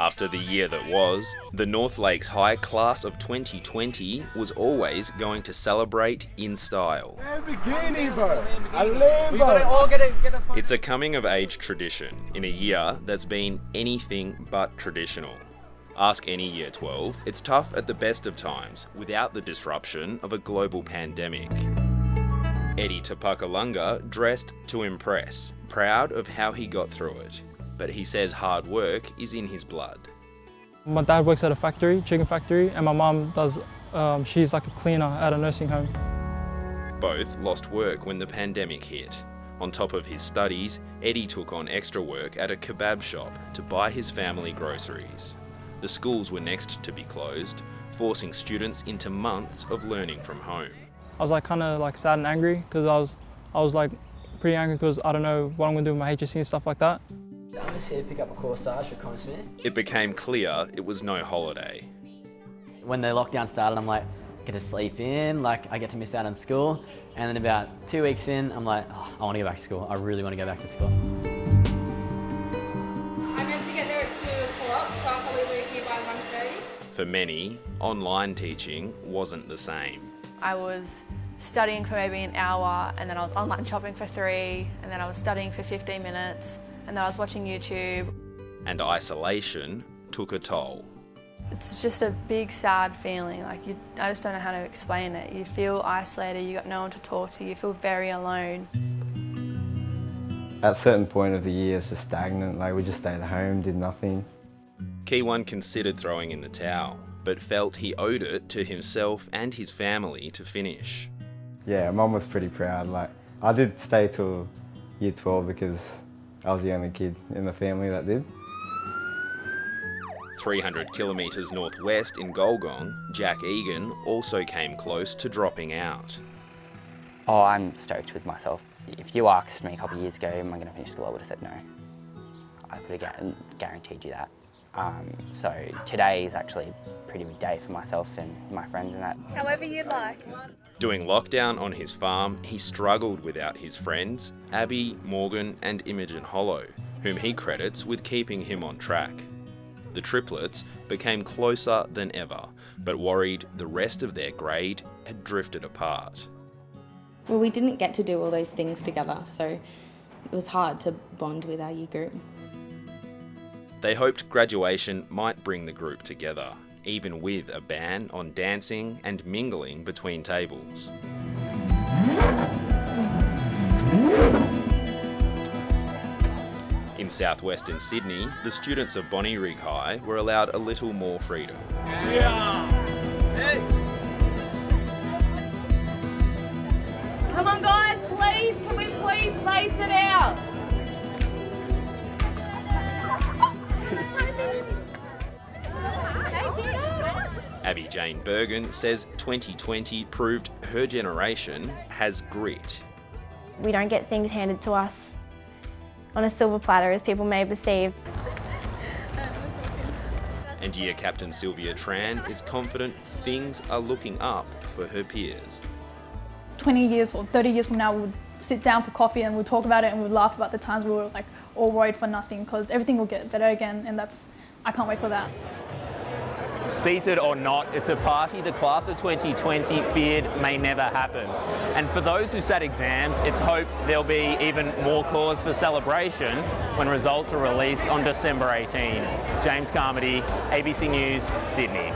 After the year that was, the Northlakes High class of 2020 was always going to celebrate in style. It's a coming-of-age tradition in a year that's been anything but traditional. Ask any Year 12, it's tough at the best of times without the disruption of a global pandemic. Eddie Tapukalanga dressed to impress, proud of how he got through it. But he says hard work is in his blood. My dad works at a factory, chicken factory, and my mum does, she's like a cleaner at a nursing home. Both lost work when the pandemic hit. On top of his studies, Eddie took on extra work at a kebab shop to buy his family groceries. The schools were next to be closed, forcing students into months of learning from home. I was like kind of like sad and angry because I was like pretty angry because I don't know what I'm going to do with my HSC and stuff like that. I'm just here to pick up a corsage for Conor Smith. It became clear it was no holiday. When the lockdown started, I'm like, I get to sleep in, like I get to miss out on school. And then about 2 weeks in, I'm like, oh, I want to go back to school. I really want to go back to school. I meant to get there at 2 o'clock, so I'll probably leave here by 1:30. For many, online teaching wasn't the same. I was studying for maybe an hour, and then I was online shopping for 3, and then I was studying for 15 minutes. And then I was watching YouTube. And isolation took a toll. It's just a big, sad feeling. Like I just don't know how to explain it. You feel isolated, you got no one to talk to, you feel very alone. At a certain point of the year, it's just stagnant. Like we just stayed at home, did nothing. Kewan considered throwing in the towel, but felt he owed it to himself and his family to finish. Yeah, Mum was pretty proud. Like I did stay till Year 12 because I was the only kid in the family that did. 300 kilometres northwest in Gulgong, Jack Egan also came close to dropping out. Oh, I'm stoked with myself. If you asked me a couple of years ago, am I going to finish school, I would have said no. I could have guaranteed you that. So today is actually a pretty good day for myself and my friends and that. However you'd like. Doing lockdown on his farm, he struggled without his friends, Abbey, Morgan and Imogen Hollow, whom he credits with keeping him on track. The triplets became closer than ever, but worried the rest of their grade had drifted apart. Well, we didn't get to do all those things together, so it was hard to bond with our year group. They hoped graduation might bring the group together, even with a ban on dancing and mingling between tables. In southwestern Sydney, the students of Bonnyrigg High were allowed a little more freedom. Yeah. Hey. Come on guys, please, can we please face it out? Abbey Jane Bergan says 2020 proved her generation has grit. We don't get things handed to us on a silver platter as people may perceive. And year captain Sylvia Tran is confident things are looking up for her peers. 20 years or 30 years from now, we'll sit down for coffee and we'll talk about it and we'll laugh about the times we were like all worried for nothing, because everything will get better again, and I can't wait for that. Seated or not, it's a party the class of 2020 feared may never happen. And for those who sat exams, it's hoped there'll be even more cause for celebration when results are released on December 18. James Carmody, ABC News, Sydney.